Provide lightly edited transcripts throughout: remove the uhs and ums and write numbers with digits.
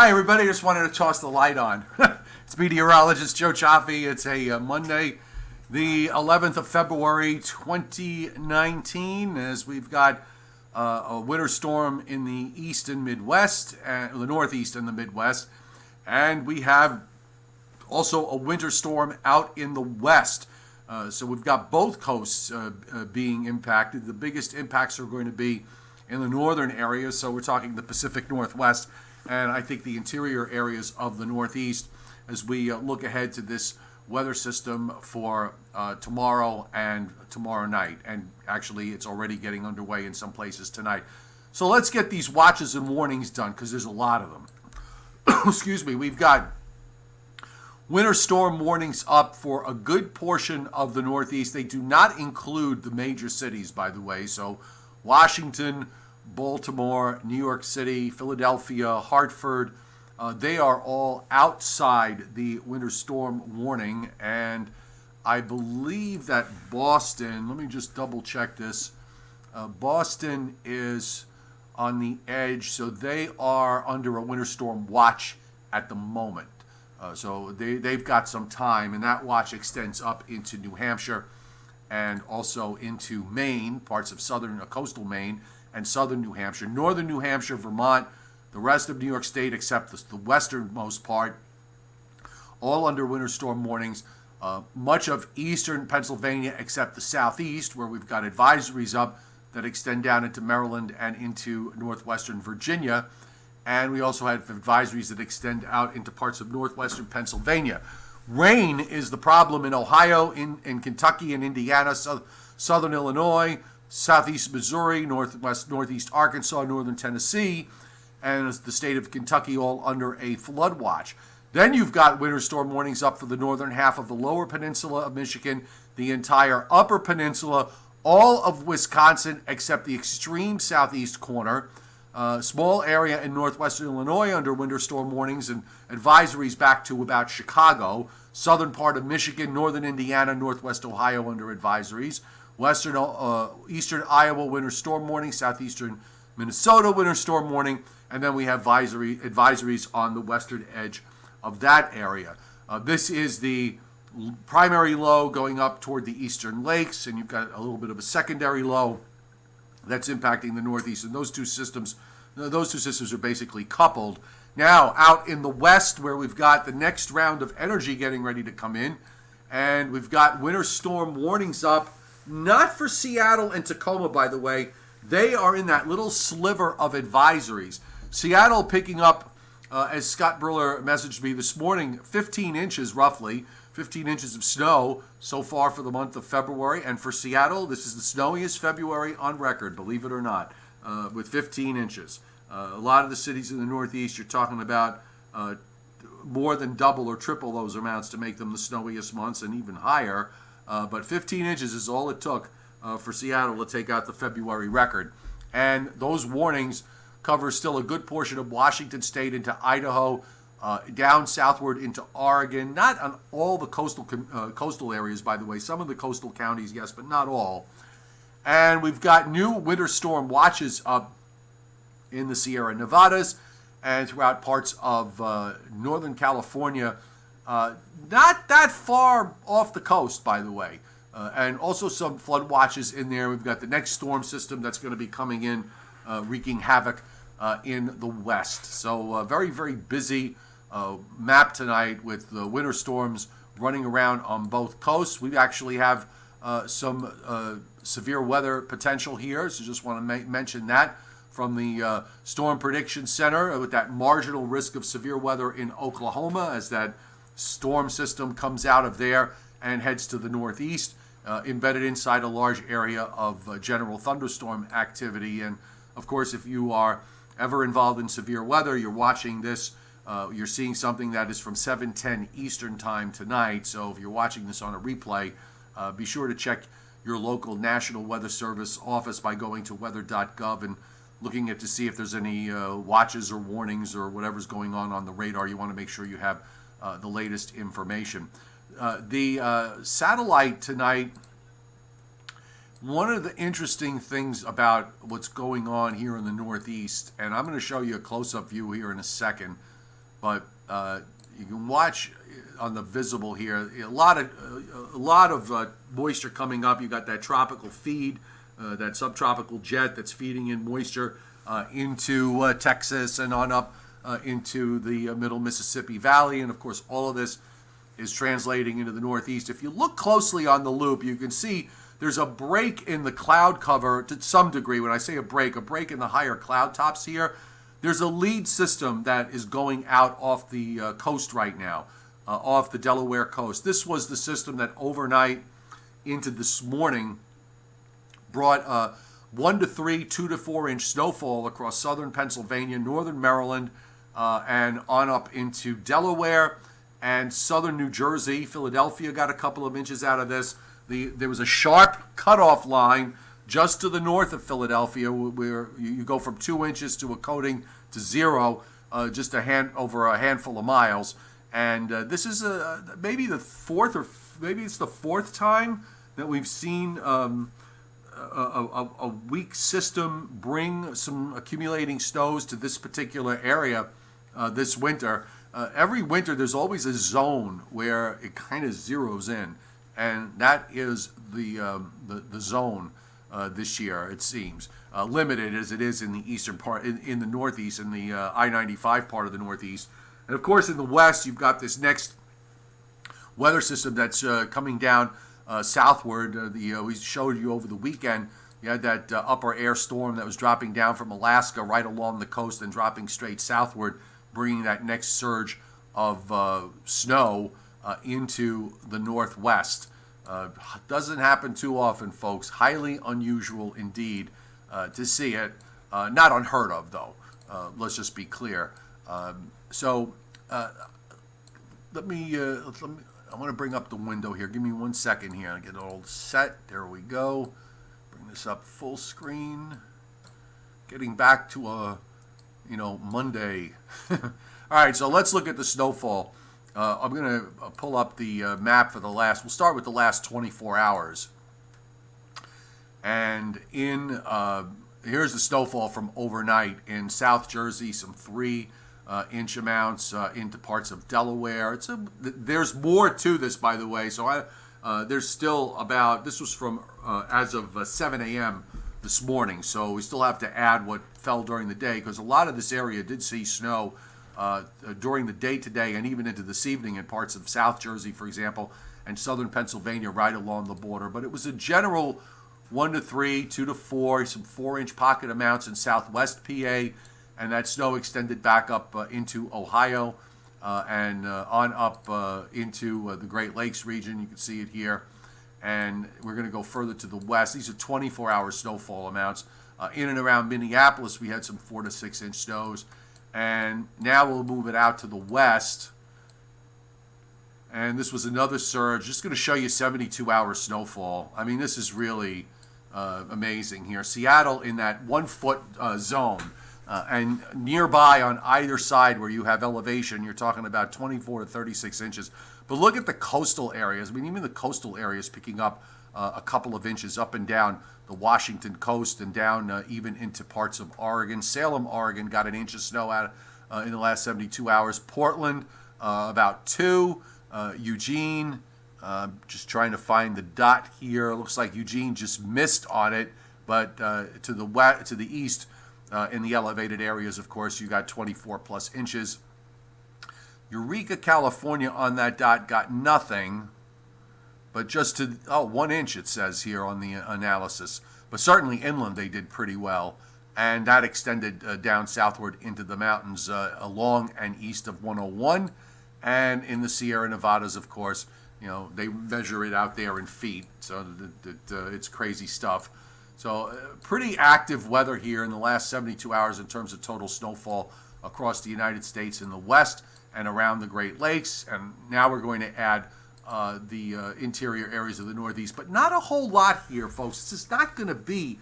Hi, everybody. Just wanted to toss the light on. It's meteorologist Joe Chaffee. It's a Monday, the 11th of February, 2019, as we've got a winter storm in the east and Midwest, the Northeast and the Midwest, and we have also a winter storm out in the West. So we've got both coasts being impacted. The biggest impacts are going to be in the northern areas, so we're talking the Pacific Northwest, and I think the interior areas of the Northeast as we look ahead to this weather system for tomorrow and tomorrow night. And actually, it's already getting underway in some places tonight. So let's get these watches and warnings done because there's a lot of them. Excuse me. We've got winter storm warnings up for a good portion of the Northeast. They do not include the major cities, by the way. So Washington, Baltimore, New York City, Philadelphia, Hartford, they are all outside the winter storm warning. And I believe that Boston, let me just double check this. Boston is on the edge, so they are under a winter storm watch at the moment. So they've got some time, and that watch extends up into New Hampshire and also into Maine, parts of southern coastal Maine and southern New Hampshire, northern New Hampshire, Vermont, the rest of New York State except the westernmost part, all under winter storm warnings. Much of eastern Pennsylvania except the southeast, where we've got advisories up that extend down into Maryland and into northwestern Virginia. And we also have advisories that extend out into parts of northwestern Pennsylvania. Rain is the problem in Ohio, in Kentucky and Indiana, southern Illinois, southeast Missouri, northeast Arkansas, northern Tennessee, and the state of Kentucky all under a flood watch. Then you've got winter storm warnings up for the northern half of the lower peninsula of Michigan, the entire upper peninsula, all of Wisconsin except the extreme southeast corner, small area in northwestern Illinois under winter storm warnings and advisories back to about Chicago, southern part of Michigan, northern Indiana, northwest Ohio under advisories, eastern Iowa winter storm warning, southeastern Minnesota winter storm warning, and then we have advisories on the western edge of that area. This is the primary low going up toward the eastern lakes, and you've got a little bit of a secondary low that's impacting the Northeast, and those two systems are basically coupled. Now, out in the west, where we've got the next round of energy getting ready to come in, and we've got winter storm warnings up, not for Seattle and Tacoma, by the way. They are in that little sliver of advisories. Seattle picking up, as Scott Briller messaged me this morning, 15 inches roughly, 15 inches of snow so far for the month of February. And for Seattle, this is the snowiest February on record, believe it or not, with 15 inches. A lot of the cities in the Northeast, you're talking about more than double or triple those amounts to make them the snowiest months and even higher. But 15 inches is all it took for Seattle to take out the February record. And those warnings cover still a good portion of Washington State into Idaho, down southward into Oregon. Not on all the coastal areas, by the way. Some of the coastal counties, yes, but not all. And we've got new winter storm watches up in the Sierra Nevadas and throughout parts of Northern California. Not that far off the coast, by the way. And also some flood watches in there. We've got the next storm system that's going to be coming in, wreaking havoc in the west. So very, very busy map tonight with the winter storms running around on both coasts. We actually have some severe weather potential here, so just want to mention that from the Storm Prediction Center with that marginal risk of severe weather in Oklahoma as that storm system comes out of there and heads to the northeast, embedded inside a large area of general thunderstorm activity. And of course, if you are ever involved in severe weather, you're watching this, you're seeing something that is from 7:10 Eastern time tonight. So if you're watching this on a replay, be sure to check your local National Weather Service office by going to weather.gov and looking at to see if there's any watches or warnings or whatever's going on the radar. You want to make sure you have the latest information. The satellite tonight, one of the interesting things about what's going on here in the Northeast, and I'm going to show you a close-up view here in a second, but you can watch on the visible here a lot of moisture coming up. You got that tropical feed, that subtropical jet that's feeding in moisture into Texas and on up into the middle Mississippi Valley, and of course all of this is translating into the Northeast. If you look closely on the loop, you can see there's a break in the cloud cover to some degree. When I say a break in the higher cloud tops here. There's a lead system that is going out off the coast right now, off the Delaware coast. This was the system that overnight into this morning brought 1 to 3, 2 to 4 inch snowfall across southern Pennsylvania, northern Maryland, and on up into Delaware and southern New Jersey. Philadelphia got a couple of inches out of this. There was a sharp cutoff line just to the north of Philadelphia, where you go from 2 inches to a coating to 0, just over a handful of miles. And this is maybe the fourth, or maybe it's the fourth time that we've seen a weak system bring some accumulating snows to this particular area this winter. Every winter, there's always a zone where it kind of zeroes in, and that is the zone. This year, it seems limited as it is in the eastern part, in the Northeast, in the I-95 part of the Northeast, and of course in the West, you've got this next weather system that's coming down southward. We showed you over the weekend. You had that upper air storm that was dropping down from Alaska right along the coast and dropping straight southward, bringing that next surge of snow into the Northwest. Doesn't happen too often, folks. Highly unusual indeed to see it. Not unheard of, though. Let's just be clear. Let me. I want to bring up the window here. Give me 1 second here. I get it all set. There we go. Bring this up full screen. Getting back to a, Monday. All right. So let's look at the snowfall. I'm going to pull up the map for we'll start with the last 24 hours. And here's the snowfall from overnight in South Jersey, some 3-inch amounts into parts of Delaware. There's more to this, by the way. So there's still this was from as of 7 a.m. this morning. So we still have to add what fell during the day, because a lot of this area did see snow during the day today and even into this evening in parts of South Jersey, for example, and southern Pennsylvania right along the border. But it was a general 1 to 3, 2 to 4, some 4-inch pocket amounts in southwest PA, and that snow extended back up into Ohio and on up into the Great Lakes region. You can see it here. And we're going to go further to the west. These are 24-hour snowfall amounts. In and around Minneapolis, we had some 4 to 6-inch snows. And now we'll move it out to the west. And this was another surge. Just going to show you 72-hour snowfall. I mean, this is really amazing here. Seattle in that 1-foot zone. And nearby on either side where you have elevation, you're talking about 24 to 36 inches. But look at the coastal areas. I mean, even the coastal areas picking up a couple of inches up and down the Washington coast and down even into parts of Oregon. Salem, Oregon got an inch of snow out in the last 72 hours. Portland, about 2. Eugene, just trying to find the dot here. It looks like Eugene just missed on it, but to the east, in the elevated areas, of course, you got 24 plus inches. Eureka, California on that dot got nothing, but just to 1 inch, it says here on the analysis. But certainly inland they did pretty well, and that extended down southward into the mountains along and east of 101, and in the Sierra Nevadas, of course. They measure it out there in feet, so it's crazy stuff. So pretty active weather here in the last 72 hours in terms of total snowfall across the United States in the west and around the Great Lakes. And now we're going to add the interior areas of the Northeast. But not a whole lot here, folks. This is not going to be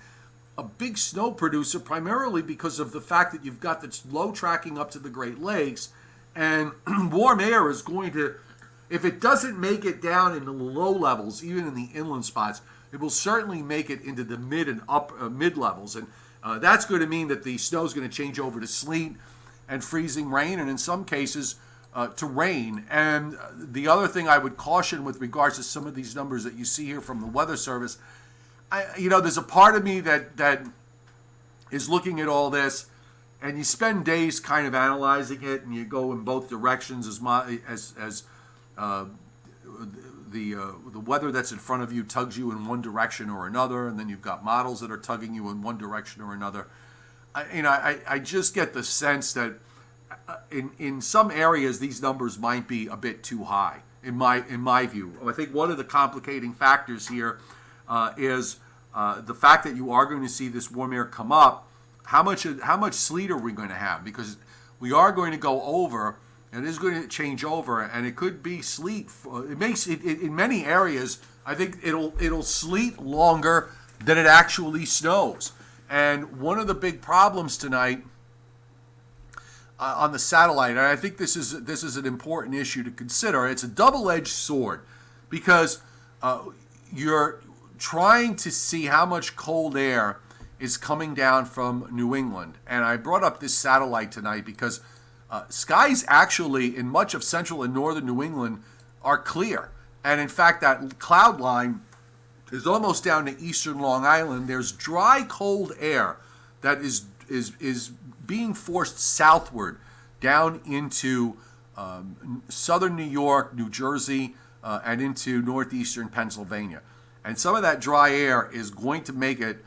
a big snow producer, primarily because of the fact that you've got this low tracking up to the Great Lakes. And warm air is going to, if it doesn't make it down in the low levels, even in the inland spots, it will certainly make it into the mid and mid levels. And that's going to mean that the snow is going to change over to sleet. and freezing rain, and in some cases to rain. And the other thing I would caution with regards to some of these numbers that you see here from the Weather Service, there's a part of me that is looking at all this, and you spend days kind of analyzing it, and you go in both directions as the weather that's in front of you tugs you in one direction or another, and then you've got models that are tugging you in one direction or another. I just get the sense that in some areas these numbers might be a bit too high in my view. I think one of the complicating factors here is the fact that you are going to see this warm air come up. How much sleet are we going to have? Because we are going to go over, and it is going to change over, and it could be sleet. It makes it in many areas. I think it'll sleet longer than it actually snows. And one of the big problems tonight on the satellite, and I think this is an important issue to consider. It's a double-edged sword because you're trying to see how much cold air is coming down from New England. And I brought up this satellite tonight because skies actually in much of central and northern New England are clear. And in fact, that cloud line is almost down to eastern Long Island. There's dry, cold air that is being forced southward down into southern New York, New Jersey, and into northeastern Pennsylvania. And some of that dry air is going to make it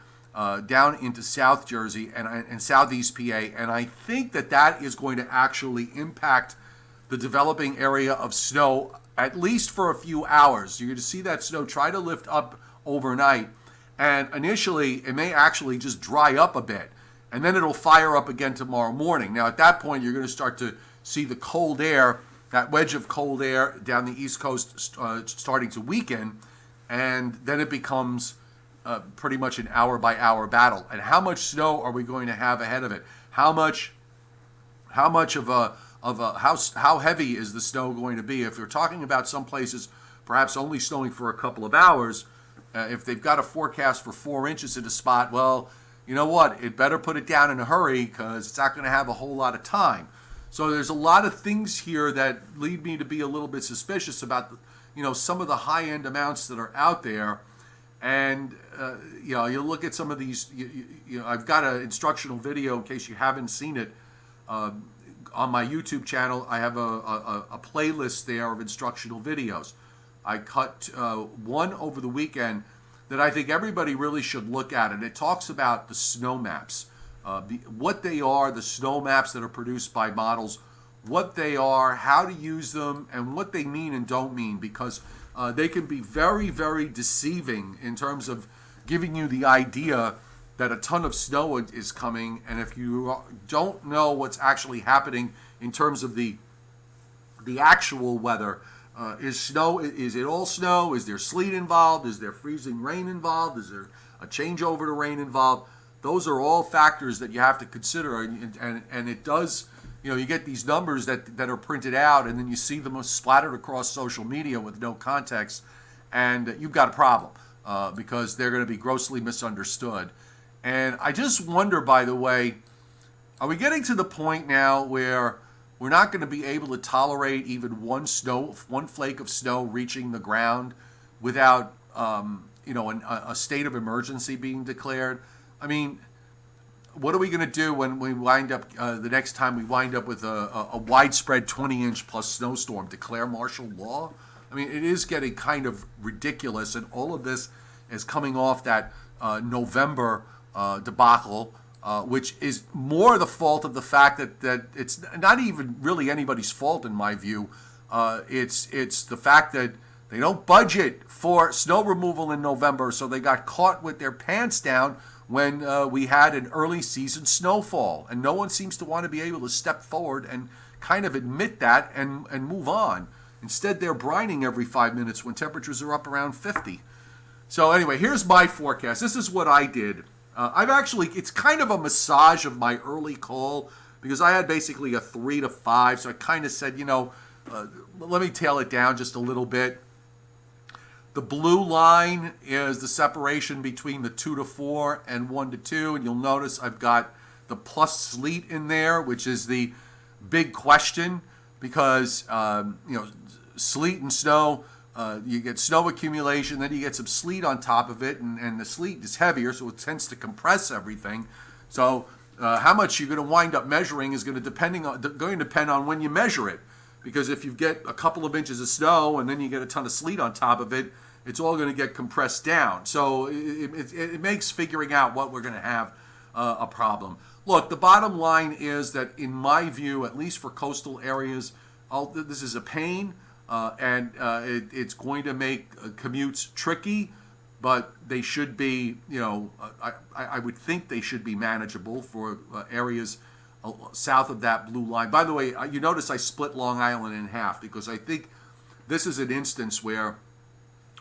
down into South Jersey and southeast PA. And I think that is going to actually impact the developing area of snow, at least for a few hours. You're going to see that snow try to lift up overnight. And initially, it may actually just dry up a bit. And then it'll fire up again tomorrow morning. Now, at that point, you're going to start to see the cold air, that wedge of cold air down the East Coast starting to weaken. And then it becomes pretty much an hour-by-hour battle. And how much snow are we going to have ahead of it? How heavy is the snow going to be? If you're talking about some places perhaps only snowing for a couple of hours, if they've got a forecast for 4 inches at a spot, well, you know what? It better put it down in a hurry because it's not going to have a whole lot of time. So there's a lot of things here that lead me to be a little bit suspicious about, some of the high-end amounts that are out there. And, you look at some of these, I've got an instructional video in case you haven't seen it on my YouTube channel. I have a playlist there of instructional videos. I cut one over the weekend that I think everybody really should look at, and it talks about the snow maps, what they are, the snow maps that are produced by models, what they are, how to use them, and what they mean and don't mean, because they can be very, very deceiving in terms of giving you the idea that a ton of snow is coming, and if you don't know what's actually happening in terms of the actual weather, is it all snow? Is there sleet involved? Is there freezing rain involved? Is there a changeover to rain involved? Those are all factors that you have to consider, and it does, you get these numbers that are printed out, and then you see them splattered across social media with no context, and you've got a problem because they're going to be grossly misunderstood. And I just wonder, by the way, are we getting to the point now where we're not going to be able to tolerate even one flake of snow reaching the ground without, a state of emergency being declared? I mean, what are we going to do when we wind up, the next time we wind up with a widespread 20-inch plus snowstorm? Declare martial law? I mean, it is getting kind of ridiculous, and all of this is coming off that November debacle, which is more the fault of the fact that it's not even really anybody's fault in my view. It's the fact that they don't budget for snow removal in November, so they got caught with their pants down when we had an early season snowfall, and no one seems to want to be able to step forward and kind of admit that and move on. Instead, they're brining every 5 minutes when temperatures are up around 50. So anyway, here's my forecast. This is what I did. It's kind of a massage of my early call because I had basically a 3 to 5. So I kind of said, let me tail it down just a little bit. The blue line is the separation between the 2 to 4 and 1 to 2. And you'll notice I've got the plus sleet in there, which is the big question because, sleet and snow, you get snow accumulation, then you get some sleet on top of it, and the sleet is heavier, so it tends to compress everything. So how much you're going to wind up measuring is going to depend on when you measure it. Because if you get a couple of inches of snow and then you get a ton of sleet on top of it, it's all going to get compressed down. So it makes figuring out what we're going to have a problem. Look, the bottom line is that, in my view, at least for coastal areas, this is a pain, and it's going to make commutes tricky, but they should be, I would think they should be manageable for areas south of that blue line. By the way, you notice I split Long Island in half because I think this is an instance where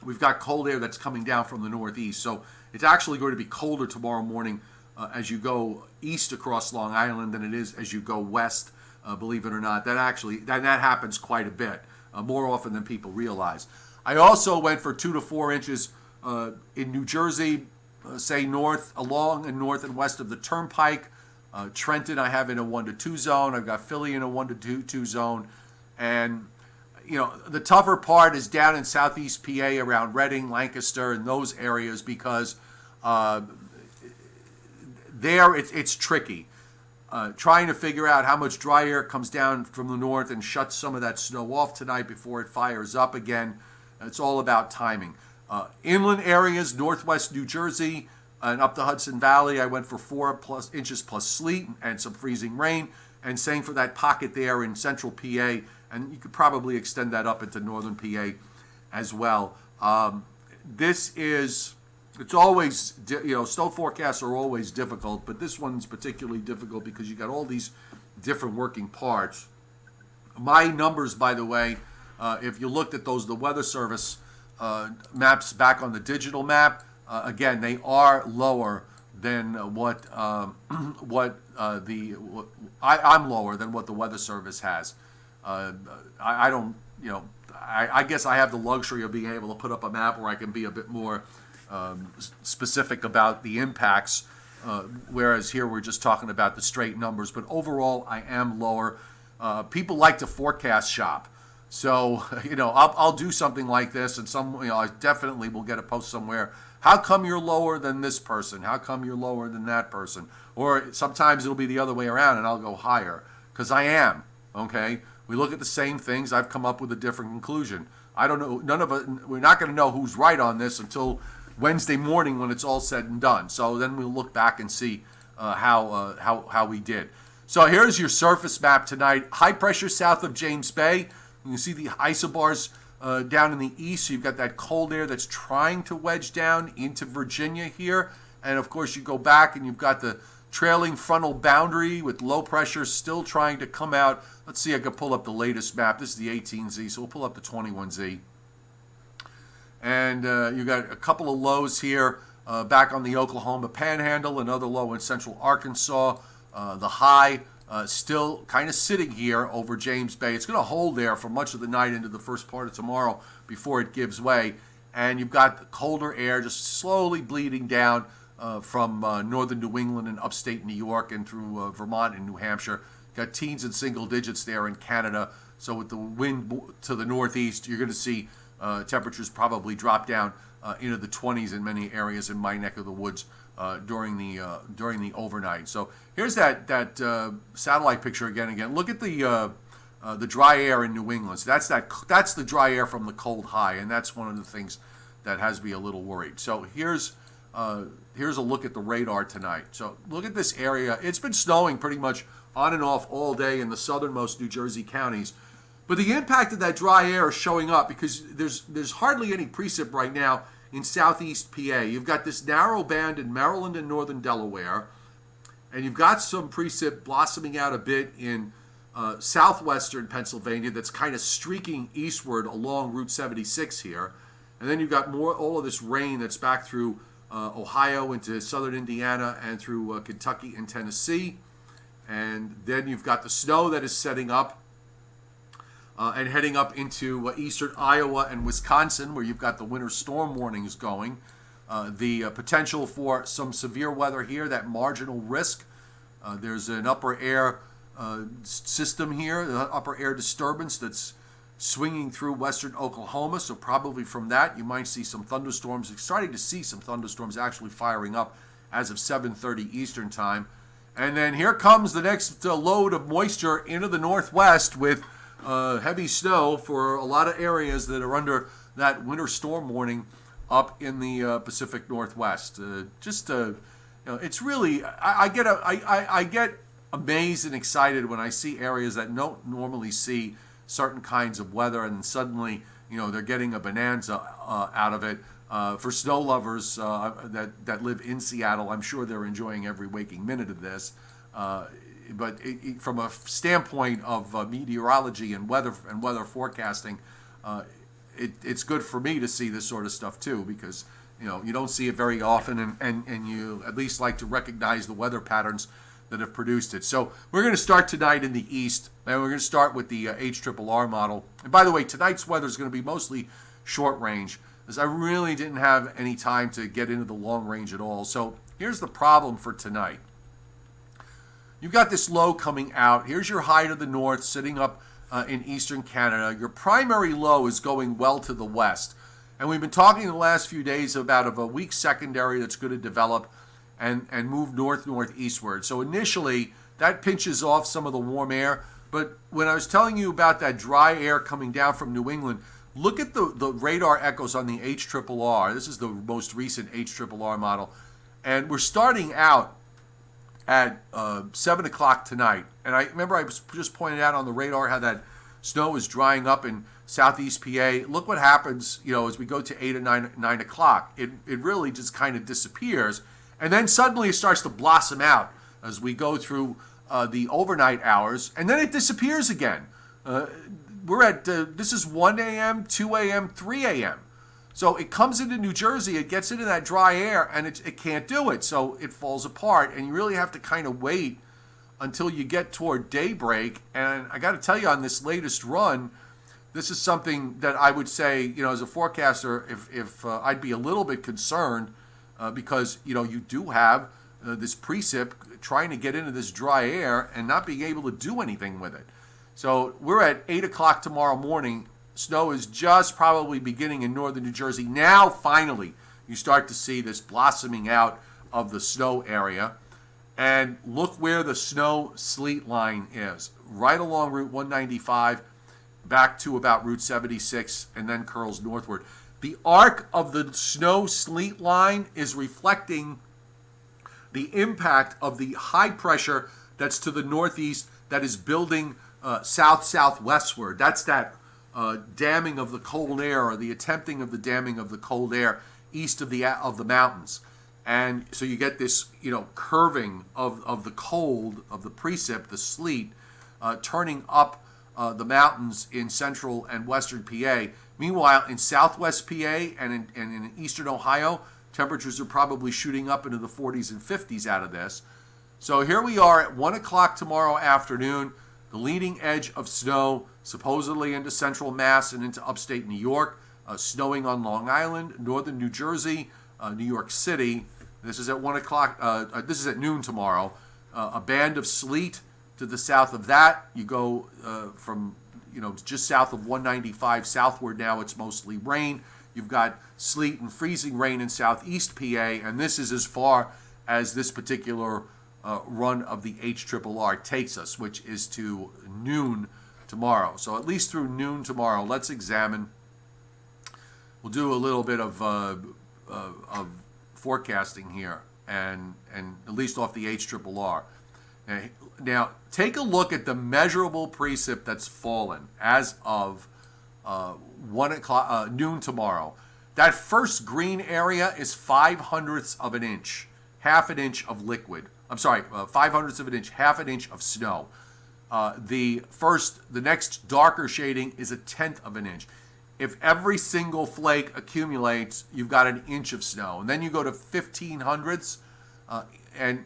we've got cold air that's coming down from the northeast. So it's actually going to be colder tomorrow morning as you go east across Long Island than it is as you go west, believe it or not. That happens quite a bit, more often than people realize. I also went for 2 to 4 inches in New Jersey, say north and west of the Turnpike. Trenton I have in a 1 to 2 zone. I've got Philly in a 1 to 2 zone. And, the tougher part is down in southeast PA around Reading, Lancaster, and those areas because there it's tricky. Trying to figure out how much dry air comes down from the north and shuts some of that snow off tonight before it fires up again. It's all about timing. Inland areas, northwest New Jersey, and up the Hudson Valley, I went for 4+ inches plus sleet and some freezing rain. And same for that pocket there in central PA. And you could probably extend that up into northern PA as well. It's always, snow forecasts are always difficult, but this one's particularly difficult because you got all these different working parts. My numbers, by the way, if you looked at the Weather Service maps back on the digital map, again, they are lower than I'm lower than what the Weather Service has. I don't, I guess I have the luxury of being able to put up a map where I can be a bit more specific about the impacts, whereas here we're just talking about the straight numbers. But overall, I am lower. People like to forecast shop. So, I'll do something like this, and I definitely will get a post somewhere. How come you're lower than this person? How come you're lower than that person? Or sometimes it'll be the other way around, and I'll go higher, because I am, okay? We look at the same things. I've come up with a different conclusion. I don't know. None of us, we're not going to know who's right on this until Wednesday morning when it's all said and done. So then we'll look back and see how we did. So here's your surface map tonight. High pressure south of James Bay. You can see the isobars down in the east. So you've got that cold air that's trying to wedge down into Virginia here. And of course you go back and you've got the trailing frontal boundary with low pressure still trying to come out. Let's see, I can pull up the latest map. This is the 18Z, so we'll pull up the 21Z. And you got a couple of lows here back on the Oklahoma Panhandle, another low in central Arkansas. The high still kind of sitting here over James Bay. It's going to hold there for much of the night into the first part of tomorrow before it gives way. And you've got the colder air just slowly bleeding down from northern New England and upstate New York and through Vermont and New Hampshire. Got teens and single digits there in Canada. So with the wind to the northeast, you're going to see temperatures probably drop down into the 20s in many areas in my neck of the woods during the overnight. So here's that satellite picture again. Look at the dry air in New England. So that's the dry air from the cold high, and that's one of the things that has me a little worried. So here's a look at the radar tonight. So look at this area. It's been snowing pretty much on and off all day in the southernmost New Jersey counties. But the impact of that dry air is showing up because there's hardly any precip right now in southeast PA. You've got this narrow band in Maryland and northern Delaware, and you've got some precip blossoming out a bit in southwestern Pennsylvania that's kind of streaking eastward along Route 76 here. And then you've got all of this rain that's back through Ohio into southern Indiana and through Kentucky and Tennessee. And then you've got the snow that is setting up and heading up into eastern Iowa and Wisconsin, where you've got the winter storm warnings going. The potential for some severe weather here, that marginal risk. There's an upper air system here, the upper air disturbance that's swinging through western Oklahoma. So probably from that, you might see some thunderstorms. You're starting to see some thunderstorms actually firing up as of 7:30 Eastern time. And then here comes the next load of moisture into the northwest with heavy snow for a lot of areas that are under that winter storm warning up in the Pacific Northwest. It's really I get amazed and excited when I see areas that don't normally see certain kinds of weather, and suddenly they're getting a bonanza out of it. For snow lovers that live in Seattle, I'm sure they're enjoying every waking minute of this. But from a standpoint of meteorology and weather forecasting, it's good for me to see this sort of stuff too, because you don't see it very often, and you at least like to recognize the weather patterns that have produced it. So we're going to start tonight in the east, and we're going to start with the HRRR model. And by the way, tonight's weather is going to be mostly short range, as I really didn't have any time to get into the long range at all. So here's the problem for tonight. You've got this low coming out. Here's your high to the north, sitting up in eastern Canada. Your primary low is going well to the west. And we've been talking the last few days about a weak secondary that's going to develop and move northeastward. So initially, that pinches off some of the warm air. But when I was telling you about that dry air coming down from New England, look at the radar echoes on the HRRR. This is the most recent HRRR model. And we're starting out at 7 o'clock tonight. And I remember I was just pointed out on the radar how that snow is drying up in southeast PA. Look what happens, as we go to 8 or 9 o'clock. It really just kind of disappears. And then suddenly it starts to blossom out as we go through the overnight hours. And then it disappears again. We're at, this is 1 a.m., 2 a.m., 3 a.m. So it comes into New Jersey, it gets into that dry air, and it can't do it. So it falls apart, and you really have to kind of wait until you get toward daybreak. And I got to tell you, on this latest run, this is something that I would say, as a forecaster, if I'd be a little bit concerned, because, you do have this precip trying to get into this dry air and not being able to do anything with it. So we're at 8 o'clock tomorrow morning. Snow is just probably beginning in northern New Jersey. Now, finally, you start to see this blossoming out of the snow area. And look where the snow sleet line is. Right along Route 195, back to about Route 76, and then curls northward. The arc of the snow sleet line is reflecting the impact of the high pressure that's to the northeast that is building south-southwestward. That's that damming of the cold air, or the attempting of the damming of the cold air east of the mountains. And so you get this, curving of the cold, of the precip, the sleet, turning up the mountains in central and western PA. Meanwhile, in southwest PA and in eastern Ohio, temperatures are probably shooting up into the 40s and 50s out of this. So here we are at 1 o'clock tomorrow afternoon, the leading edge of snow, supposedly into central Mass and into upstate New York, snowing on Long Island, northern New Jersey, New York City. This is at 1 o'clock. This is at noon tomorrow. A band of sleet to the south of that. You go from just south of 195 southward now. It's mostly rain. You've got sleet and freezing rain in southeast PA, and this is as far as this particular run of the HRRR takes us, which is to noon tomorrow. So at least through noon tomorrow, let's examine. We'll do a little bit of forecasting here, and at least off the HRRR. Now, take a look at the measurable precip that's fallen as of 1 o'clock, noon tomorrow. That first green area is 5/100ths of an inch, half an inch of liquid. I'm sorry, 5/100ths of an inch, half an inch of snow. The next darker shading is 1/10 of an inch. If every single flake accumulates, you've got an inch of snow. And then you go to 15/100ths, and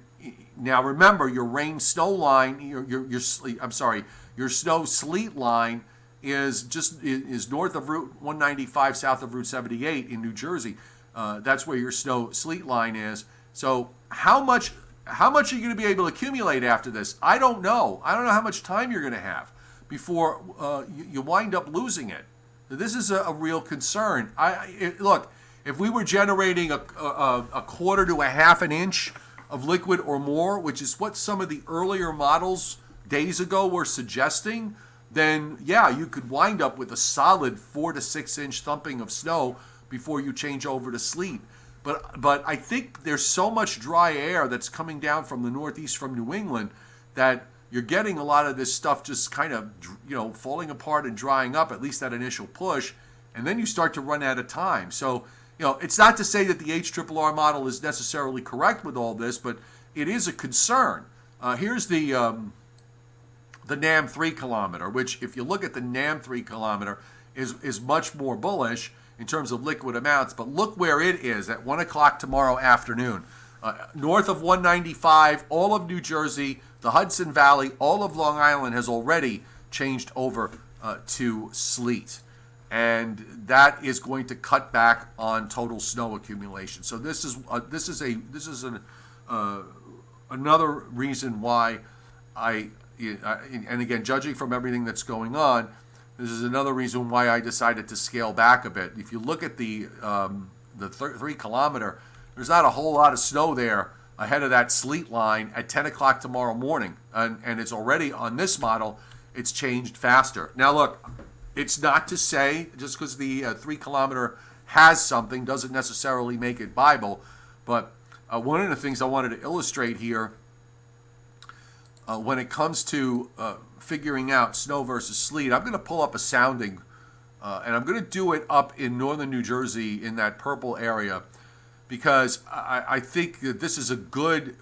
now remember, your rain snow line, your snow sleet line is north of Route 195, south of Route 78 in New Jersey. That's where your snow sleet line is. So how much how much are you going to be able to accumulate after this? I don't know. I don't know how much time you're going to have before you wind up losing it. This is a real concern. Look, if we were generating a quarter to a half an inch of liquid or more, which is what some of the earlier models days ago were suggesting, then yeah, you could wind up with a solid 4 to 6 inch thumping of snow before you change over to sleet. But I think there's so much dry air that's coming down from the northeast from New England that you're getting a lot of this stuff just kind of, falling apart and drying up, at least that initial push, and then you start to run out of time. So, it's not to say that the HRRR model is necessarily correct with all this, but it is a concern. Here's the NAM 3 kilometer, which if you look at the NAM 3 kilometer is much more bullish in terms of liquid amounts, but look where it is at 1 o'clock tomorrow afternoon. North of 195, all of New Jersey, the Hudson Valley, all of Long Island has already changed over to sleet. And that is going to cut back on total snow accumulation. So this is another reason why and again, judging from everything that's going on, this is another reason why I decided to scale back a bit. If you look at the 3 kilometer, there's not a whole lot of snow there ahead of that sleet line at 10 o'clock tomorrow morning. And it's already on this model, it's changed faster. Now look, it's not to say just because the 3 kilometer has something doesn't necessarily make it Bible. But one of the things I wanted to illustrate here when it comes to figuring out snow versus sleet, I'm going to pull up a sounding, and I'm going to do it up in northern New Jersey in that purple area, because I think that this is a good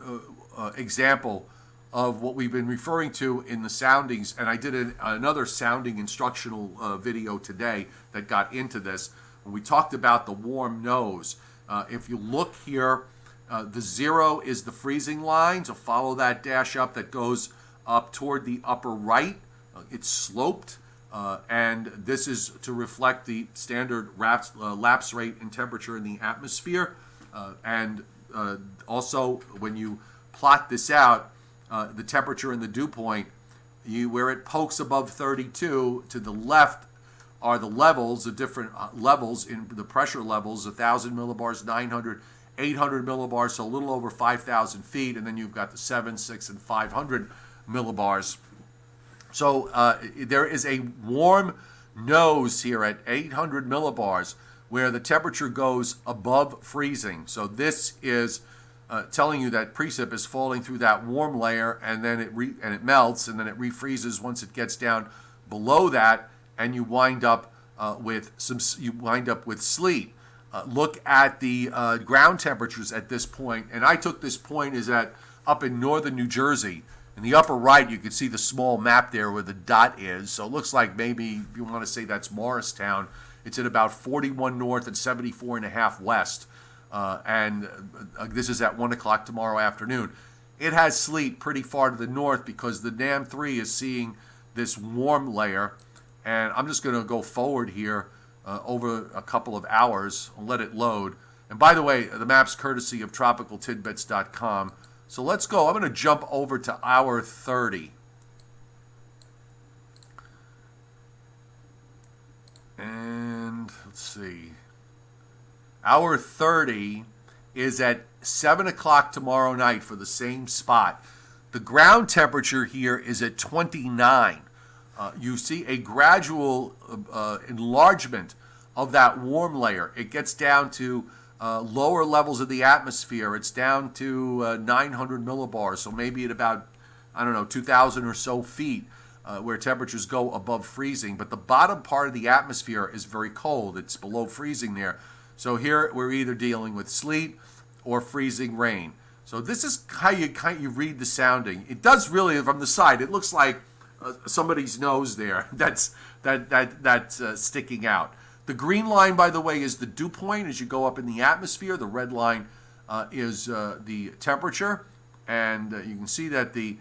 example of what we've been referring to in the soundings. And I did another sounding instructional video today that got into this, when we talked about the warm nose. If you look here, the 0 is the freezing line, so follow that dash up that goes up toward the upper right. It's sloped, and this is to reflect the standard lapse rate and temperature in the atmosphere. And also, when you plot this out, the temperature and the dew point, where it pokes above 32, to the left are the levels, the different levels in the pressure levels, 1,000 millibars, 900, 800 millibars, so a little over 5,000 feet, and then you've got the 7, 6, and 500 millibars. So there is a warm nose here at 800 millibars where the temperature goes above freezing. So this is telling you that precip is falling through that warm layer, and then it melts, and then it refreezes once it gets down below that, and you wind up with sleet. Look at the ground temperatures at this point, and I took this point is at up in northern New Jersey. In the upper right, you can see the small map there where the dot is. So it looks like maybe if you want to say that's Morristown, it's at about 41 north and 74.5 west. And this is at 1 o'clock tomorrow afternoon. It has sleet pretty far to the north because the NAM 3 is seeing this warm layer. And I'm just going to go forward here over a couple of hours and let it load. And by the way, the map's courtesy of tropicaltidbits.com. So let's go. I'm going to jump over to hour 30. And let's see. Hour 30 is at 7 o'clock tomorrow night for the same spot. The ground temperature here is at 29. You see a gradual enlargement of that warm layer. It gets down to lower levels of the atmosphere. It's down to 900 millibars, so maybe at about, 2,000 or so feet, where temperatures go above freezing. But the bottom part of the atmosphere is very cold. It's below freezing there. So here we're either dealing with sleet or freezing rain. So this is how you read the sounding. It does really, from the side, it looks like somebody's nose there that's sticking out. The green line, by the way, is the dew point as you go up in the atmosphere. The red line is the temperature, and you can see that the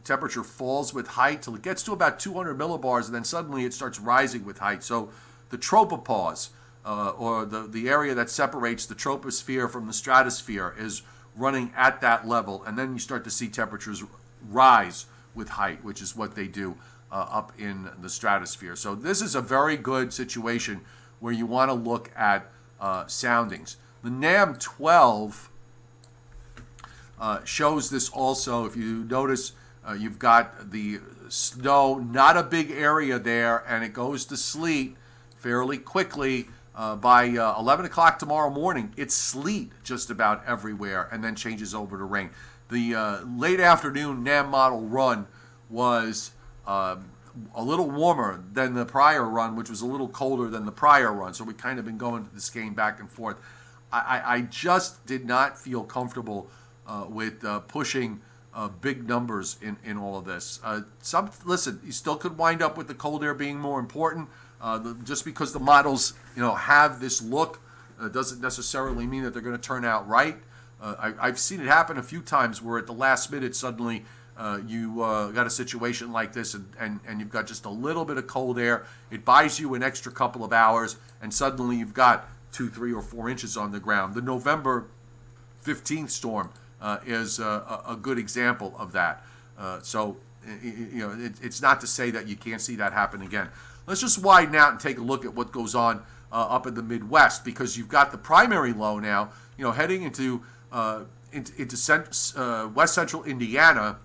temperature falls with height till it gets to about 200 millibars, and then suddenly it starts rising with height. So the tropopause, or the area that separates the troposphere from the stratosphere, is running at that level, and then you start to see temperatures rise with height, which is what they do up in the stratosphere. So this is a very good situation where you want to look at soundings. The NAM 12 shows this also. If you notice, you've got the snow, not a big area there, and it goes to sleet fairly quickly. By 11 o'clock tomorrow morning, it's sleet just about everywhere, and then changes over to rain. The late afternoon NAM model run was a little warmer than the prior run, which was a little colder than the prior run. So we kind of been going to this game back and forth. I just did not feel comfortable with pushing big numbers in all of this. Listen, you still could wind up with the cold air being more important. Just because the models, have this look, doesn't necessarily mean that they're going to turn out right. I've seen it happen a few times where at the last minute suddenly you got a situation like this, and you've got just a little bit of cold air. It buys you an extra couple of hours, and suddenly you've got 2, 3, or 4 inches on the ground. The November 15th storm is a good example of that. So it's not to say that you can't see that happen again. Let's just widen out and take a look at what goes on up in the Midwest, because you've got the primary low now, heading into west central Indiana,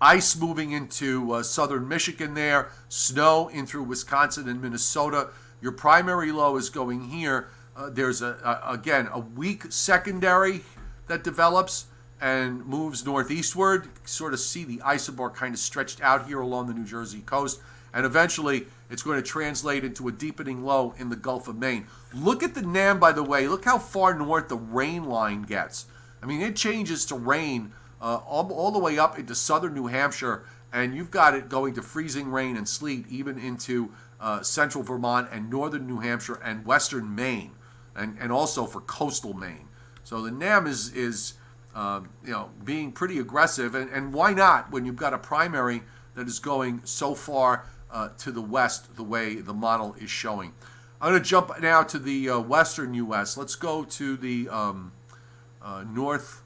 ice moving into southern Michigan there, snow in through Wisconsin and Minnesota. Your primary low is going here. There's again a weak secondary that develops and moves northeastward. Sort of see the isobar kind of stretched out here along the New Jersey coast. And eventually, it's going to translate into a deepening low in the Gulf of Maine. Look at the NAM, by the way. Look how far north the rain line gets. I mean, it changes to rain all the way up into southern New Hampshire, and you've got it going to freezing rain and sleet even into central Vermont and northern New Hampshire and western Maine, and also for coastal Maine. So the NAM is being pretty aggressive, and why not when you've got a primary that is going so far to the west the way the model is showing. I'm going to jump now to the western U.S. Let's go to the north,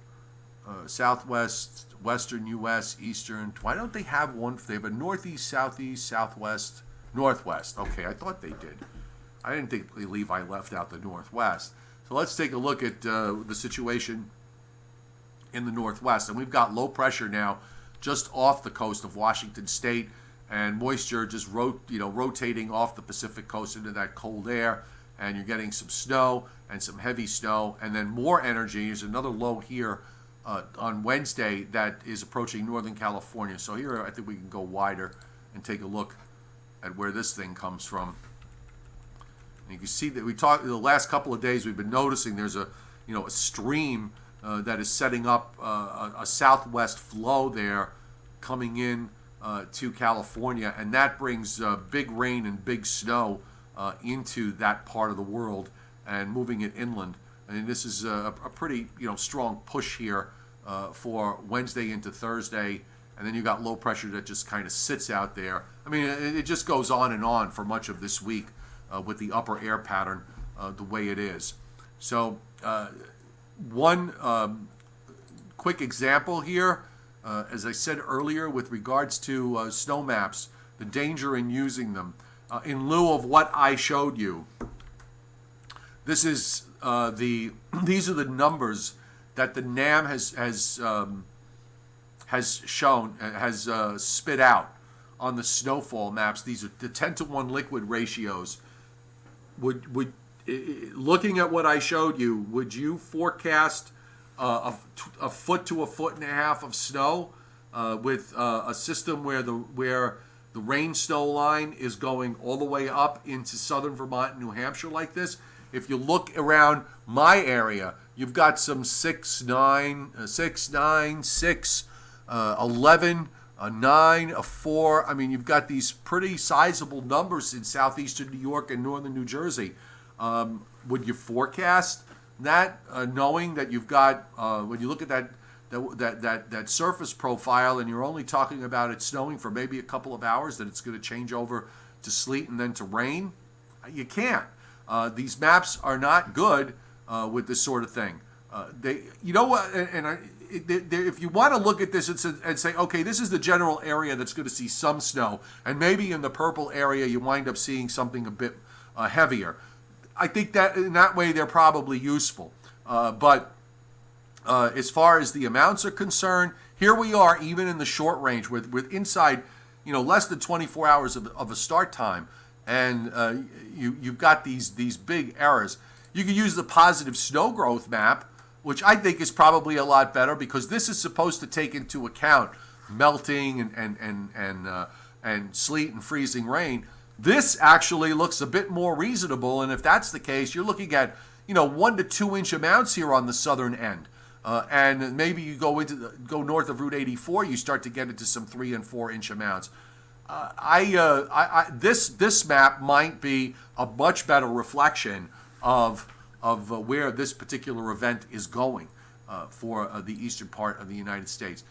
southwest, western U.S., eastern. Why don't they have one? They have a northeast, southeast, southwest, northwest. Okay, I thought they did. I didn't think Levi left out the northwest. So let's take a look at the situation in the northwest. And we've got low pressure now just off the coast of Washington State, and moisture just rotating off the Pacific coast into that cold air, and you're getting some snow and some heavy snow, and then more energy. There's another low here on Wednesday that is approaching Northern California. So here I think we can go wider and take a look at where this thing comes from. And you can see that the last couple of days we've been noticing there's a stream that is setting up a southwest flow there coming in to California, and that brings big rain and big snow into that part of the world and moving it inland. And this is a pretty strong push here for Wednesday into Thursday, and then you got low pressure that just kind of sits out there. I mean, it just goes on and on for much of this week with the upper air pattern the way it is. So one quick example here, as I said earlier, with regards to snow maps, the danger in using them. In lieu of what I showed you, this is these are the numbers that the NAM has shown, has spit out on the snowfall maps. These are the 10-to-1 liquid ratios. Would looking at what I showed you, would you forecast a foot to a foot and a half of snow with a system where the rain snow line is going all the way up into southern Vermont and New Hampshire like this? If you look around my area, you've got some 6, 9, 6, 11, a 9, a 4. I mean, you've got these pretty sizable numbers in southeastern New York and northern New Jersey. Would you forecast that, knowing that you've got, when you look at that surface profile and you're only talking about it snowing for maybe a couple of hours, that it's going to change over to sleet and then to rain? You can't. These maps are not good with this sort of thing. You know what, if you want to look at this and say, okay, this is the general area that's going to see some snow, and maybe in the purple area you wind up seeing something a bit heavier. I think that in that way they're probably useful. But as far as the amounts are concerned, here we are, even in the short range, with inside, less than 24 hours of a start time, and you've got these big errors. You can use the positive snow growth map, which I think is probably a lot better, because this is supposed to take into account melting and sleet and freezing rain. This actually looks a bit more reasonable, and if that's the case, you're looking at 1 to 2 inch amounts here on the southern end, and maybe you go north of Route 84, you start to get into some 3 and 4 inch amounts. This map might be a much better reflection of where this particular event is going for the eastern part of the United States.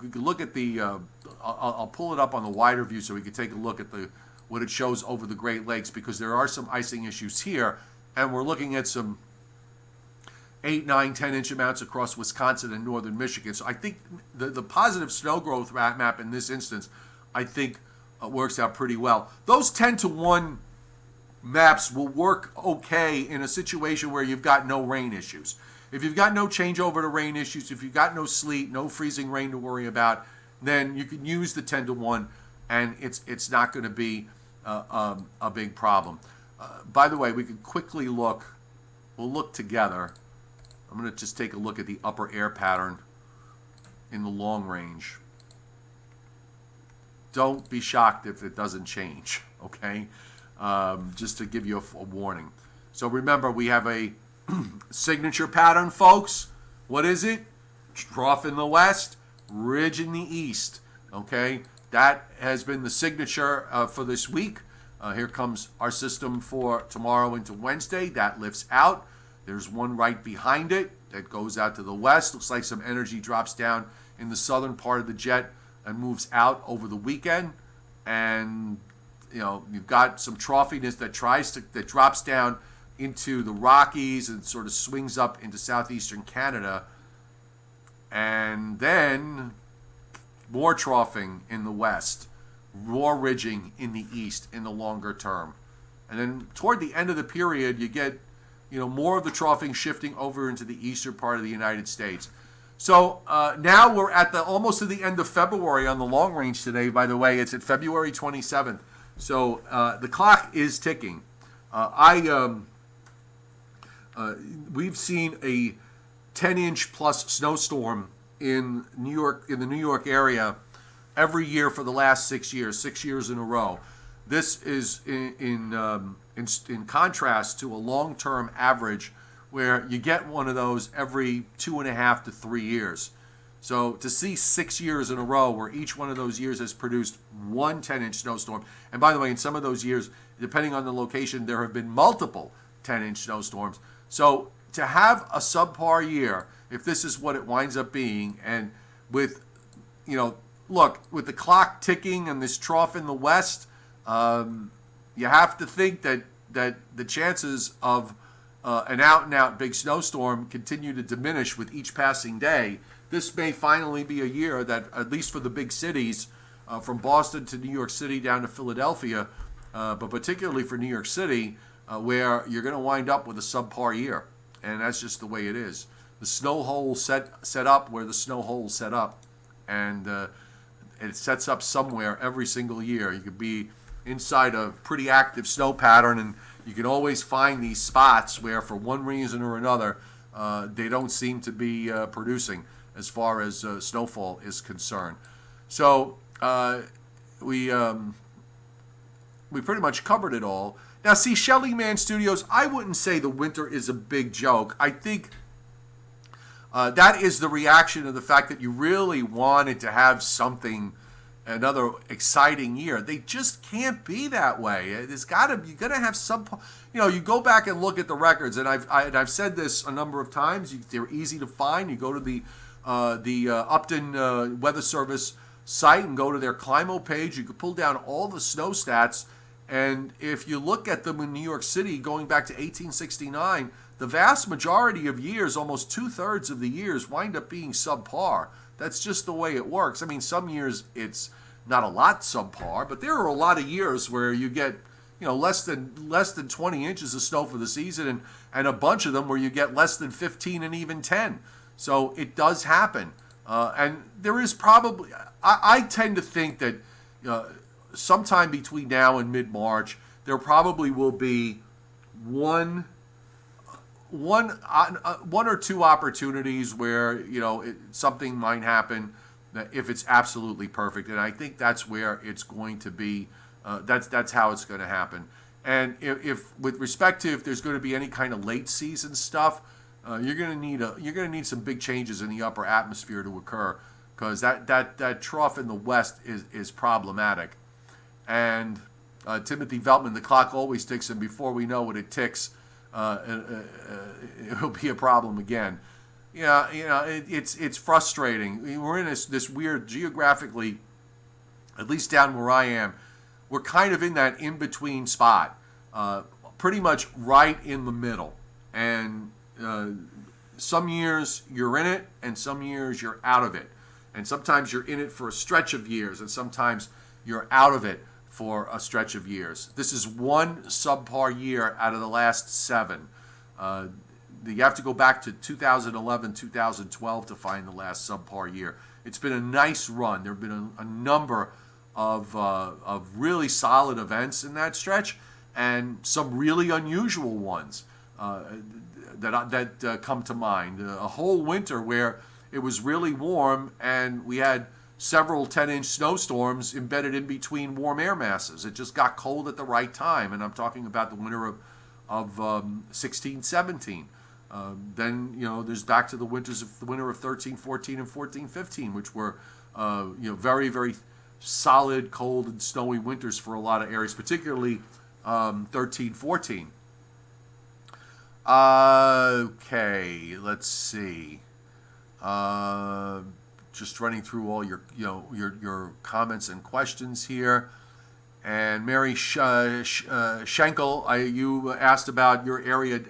We can look at the. I'll pull it up on the wider view so we can take a look at what it shows over the Great Lakes, because there are some icing issues here, and we're looking at some 8, 9, 10 inch amounts across Wisconsin and northern Michigan. So I think the positive snow growth map in this instance, I think, works out pretty well. Those 10-to-1 maps will work okay in a situation where you've got no rain issues. If you've got no changeover to rain issues, if you've got no sleet, no freezing rain to worry about, then you can use the 10-to-1, and it's not going to be a big problem. By the way, we can quickly look. We'll look together. I'm going to just take a look at the upper air pattern in the long range. Don't be shocked if it doesn't change, okay? Just to give you a warning. So remember, we have a signature pattern, folks. What is it? Trough in the west, ridge in the east, okay? That has been the signature for this week. Here comes our system for tomorrow into Wednesday. That lifts out. There's one right behind it that goes out to the west. Looks like some energy drops down in the southern part of the jet and moves out over the weekend. And you've got some troughiness that drops down into the Rockies and sort of swings up into southeastern Canada. And then more troughing in the west, more ridging in the east in the longer term. And then toward the end of the period, you get more of the troughing shifting over into the eastern part of the United States. So now we're at almost to the end of February on the long range today. By the way, it's at February 27th. So the clock is ticking. We've seen a 10-inch plus snowstorm in the New York area every year for the last 6 years in a row. This is in contrast to a long-term average where you get one of those every 2.5 to 3 years. So to see 6 years in a row where each one of those years has produced one 10-inch snowstorm, and by the way, in some of those years, depending on the location, there have been multiple 10-inch snowstorms. So to have a subpar year, if this is what it winds up being, and with, with the clock ticking and this trough in the west, you have to think that the chances of an out-and-out big snowstorm continue to diminish with each passing day. This may finally be a year that, at least for the big cities, from Boston to New York City down to Philadelphia, but particularly for New York City, where you're going to wind up with a subpar year. And that's just the way it is. The snow hole set up where the snow hole set up, and it sets up somewhere every single year. You could be inside a pretty active snow pattern, and you can always find these spots where, for one reason or another, they don't seem to be producing as far as snowfall is concerned. So we pretty much covered it all. Now, see, Shelly Man Studios, I wouldn't say the winter is a big joke. I think that is the reaction of the fact that you really wanted to have another exciting year. They just can't be that way. You got to have some. You go back and look at the records, and I've said this a number of times. They're easy to find. You go to the Upton Weather Service site and go to their Climo page. You can pull down all the snow stats, And if you look at them in New York City going back to 1869, the vast majority of years, almost 2/3 of the years, wind up being subpar. That's just the way it works. I mean, some years it's not a lot subpar, but there are a lot of years where you get, less than 20 inches of snow for the season, and a bunch of them where you get less than 15 and even 10. So it does happen, and there is probably. I tend to think that sometime between now and mid-March, there probably will be one or two opportunities where something might happen if it's absolutely perfect, and I think that's where it's going to be. That's how it's going to happen. And if with respect to if there's going to be any kind of late season stuff, you're going to need some big changes in the upper atmosphere to occur, because that trough in the west is problematic. And Timothy Veltman, the clock always ticks, and before we know it, it ticks. It'll be a problem again. It's frustrating. We're in this weird geographically, at least down where I am, we're kind of in that in-between spot, pretty much right in the middle. And some years you're in it, and some years you're out of it. And sometimes you're in it for a stretch of years, and sometimes you're out of it for a stretch of years. This is one subpar year out of the last 7. You have to go back to 2011, 2012 to find the last subpar year. It's been a nice run. There have been a number of really solid events in that stretch, and some really unusual ones that come to mind. A whole winter where it was really warm, and we had several 10-inch snowstorms embedded in between warm air masses. It just got cold at the right time, and I'm talking about the winter of 16, 17. Then there's back to the winter of 13, 14, and 14, 15, which were very, very solid, cold, and snowy winters for a lot of areas, particularly 13, 14. Okay, let's see. Just running through all your comments and questions here. And Mary Schenkel, you asked about your area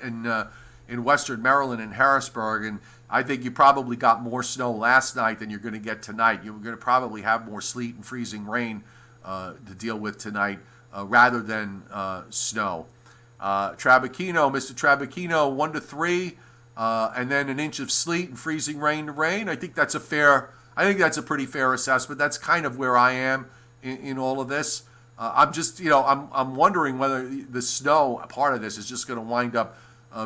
in Western Maryland and Harrisburg, and I think you probably got more snow last night than you're going to get tonight. You're going to probably have more sleet and freezing rain to deal with tonight rather than snow. Trabacchino, Mr. Trabacchino, 1 to 3, and then an inch of sleet and freezing rain to rain. I think that's a pretty fair assessment. That's kind of where I am in all of this. I'm just, I'm wondering whether the snow part of this is just going to wind up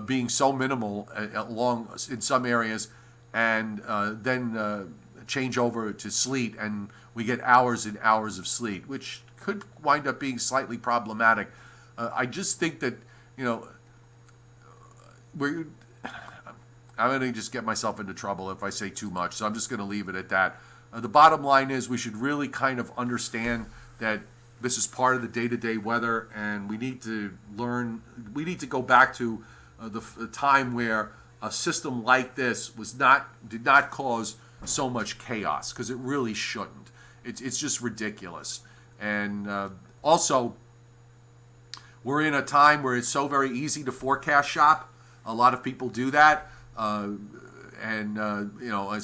being so minimal along in some areas, and then change over to sleet, and we get hours and hours of sleet, which could wind up being slightly problematic. I just think that I'm going to just get myself into trouble if I say too much, so I'm just going to leave it at that. The bottom line is we should really kind of understand that this is part of the day-to-day weather, and we need to go back to the time where a system like this did not cause so much chaos, because it really shouldn't. It's just ridiculous. And also, we're in a time where it's so very easy to forecast shop. A lot of people do that. As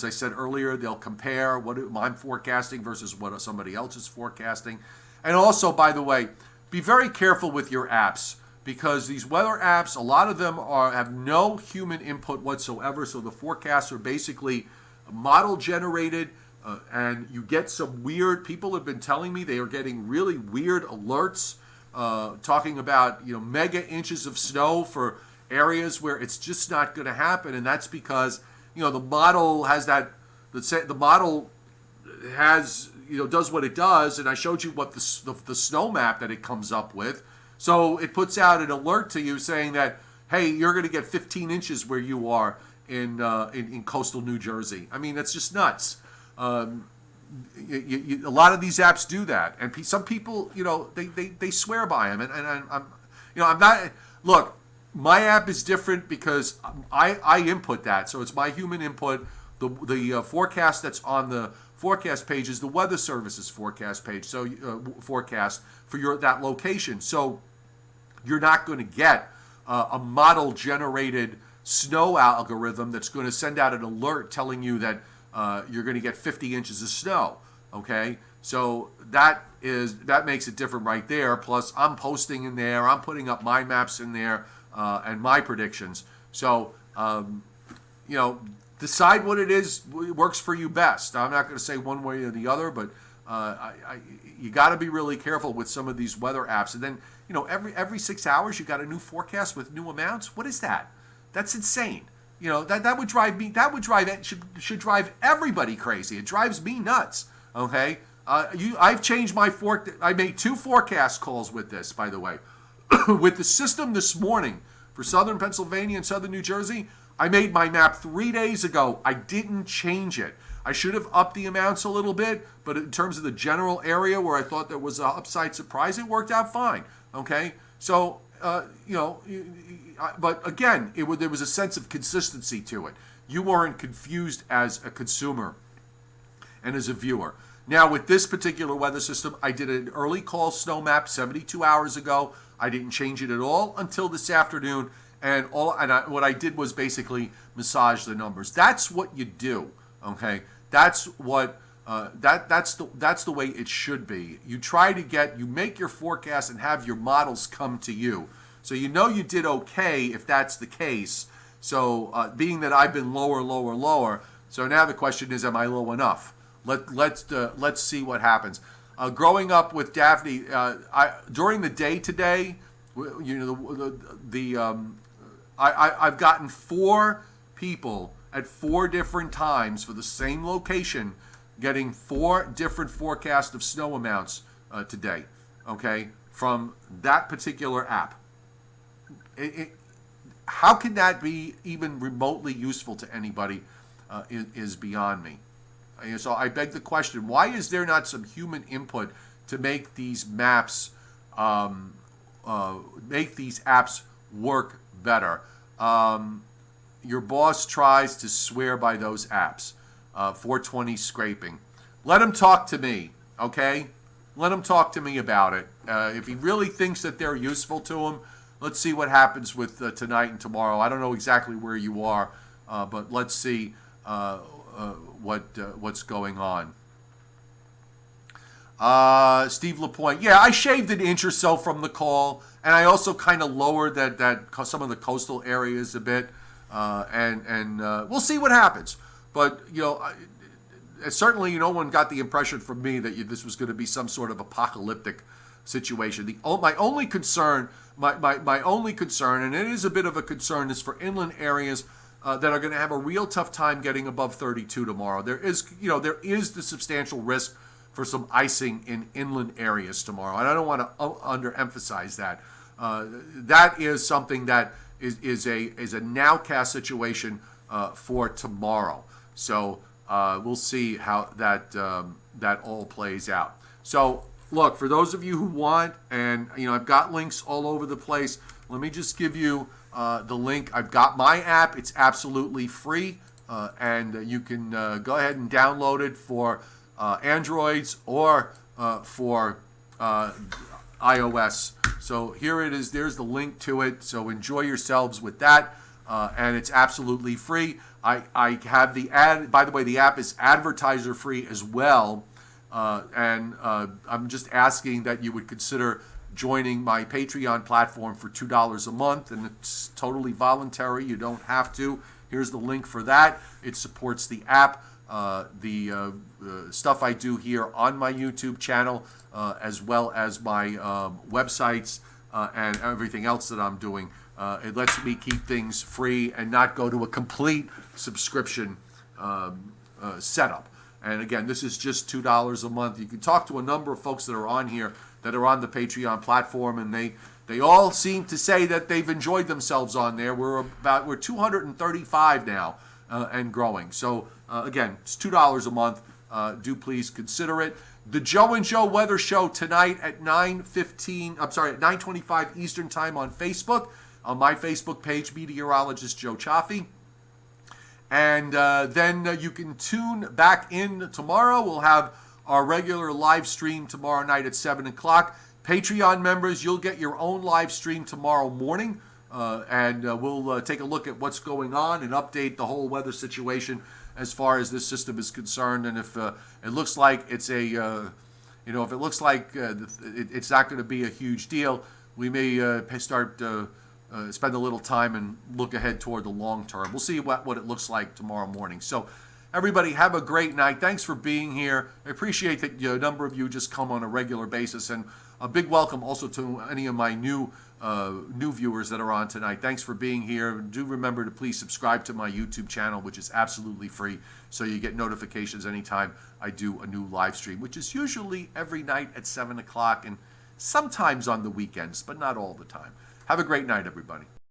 I said earlier, they'll compare what I'm forecasting versus what somebody else is forecasting. And also, by the way, be very careful with your apps, because these weather apps, a lot of them have no human input whatsoever. So the forecasts are basically model generated, and you get some weird. People have been telling me they are getting really weird alerts, talking about mega inches of snow for areas where it's just not going to happen, and that's because the model has that. Let's say the model has does what it does, and I showed you what the snow map that it comes up with. So it puts out an alert to you saying that, hey, you're going to get 15 inches where you are in coastal New Jersey. I mean, that's just nuts. A lot of these apps do that, and some people, they swear by them, and I'm not. Look, my app is different because I input that, so it's my human input. The forecast that's on the forecast page is the Weather Service's forecast page. So forecast for that location. So you're not going to get a model generated snow algorithm that's going to send out an alert telling you that you're going to get 50 inches of snow. Okay, so that makes it different right there. Plus, I'm posting in there, I'm putting up my maps in there, and my predictions. So decide what it is works for you best. I'm not going to say one way or the other, but you got to be really careful with some of these weather apps. And then every 6 hours you got a new forecast with new amounts. What is that? That's insane. That would drive me. That would drive it. Should drive everybody crazy. It drives me nuts. Okay. I've changed my I made 2 forecast calls with this, by the way, with the system this morning for Southern Pennsylvania and Southern New Jersey. I made my map 3 days ago. I didn't change it. I should have upped the amounts a little bit, but in terms of the general area where I thought there was an upside surprise, it worked out fine. Okay. So but again, there was a sense of consistency to it. You weren't confused as a consumer and as a viewer. Now, with this particular weather system, I did an early call snow map 72 hours ago. I didn't change it at all until this afternoon, what I did was basically massage the numbers. That's what you do. Okay, that's what that's the way it should be. You make your forecast and have your models come to you. So you did okay if that's the case. So being that I've been lower, so now the question is, am I low enough? Let's see what happens. Growing up with Daphne, during the day today, I've gotten 4 people at 4 different times for the same location, getting 4 different forecasts of snow amounts today. Okay, from that particular app. How can that be even remotely useful to anybody is beyond me. So I beg the question, why is there not some human input to make these maps, make these apps work better? Your boss tries to swear by those apps. 420 scraping. Let him talk to me, okay? Let him talk to me about it. If he really thinks that they're useful to him, let's see what happens with tonight and tomorrow. I don't know exactly where you are, but let's see what's going on. Steve LaPointe. Yeah, I shaved an inch or so from the call, and I also kind of lowered that some of the coastal areas a bit, and we'll see what happens. But certainly no one got the impression from me that this was going to be some sort of apocalyptic situation. My only concern, and it is a bit of a concern, is for inland areas that are going to have a real tough time getting above 32 tomorrow. There is the substantial risk for some icing in inland areas tomorrow, and I don't want to underemphasize that. That is something that is a nowcast situation for tomorrow. So we'll see how that all plays out. So look, for those of you who want, and I've got links all over the place. Let me just give you the link. I've got my app. It's absolutely free, and you can go ahead and download it for Androids or for iOS. So here it is. There's the link to it. So enjoy yourselves with that, and it's absolutely free. I have the ad. By the way, the app is advertiser free as well, and I'm just asking that you would consider joining my Patreon platform for $2 a month, and it's totally voluntary. You don't have to. Here's the link for that. It supports the app, the stuff I do here on my YouTube channel, as well as my websites and everything else that I'm doing. It lets me keep things free and not go to a complete subscription setup. And again, this is just $2 a month. You can talk to a number of folks that are on here, that are on the Patreon platform, and they all seem to say that they've enjoyed themselves on there. We're 235 now and growing. So again, it's $2 a month. Do please consider it. The Joe and Joe Weather Show tonight at 9:25 Eastern Time on Facebook, on my Facebook page, meteorologist Joe Chaffee. And then you can tune back in tomorrow. We'll have our regular live stream tomorrow night at 7 o'clock. Patreon members, you'll get your own live stream tomorrow morning. And we'll take a look at what's going on and update the whole weather situation as far as this system is concerned. And if it looks like it's if it looks like it's not going to be a huge deal, we may start spend a little time and look ahead toward the long term. We'll see what it looks like tomorrow morning. So everybody have a great night. Thanks for being here. I appreciate that a number of you just come on a regular basis, and a big welcome also to any of my new viewers that are on tonight. Thanks for being here. Do remember to please subscribe to my YouTube channel, which is absolutely free, so you get notifications anytime I do a new live stream, which is usually every night at 7 o'clock and sometimes on the weekends, but not all the time. Have a great night, everybody.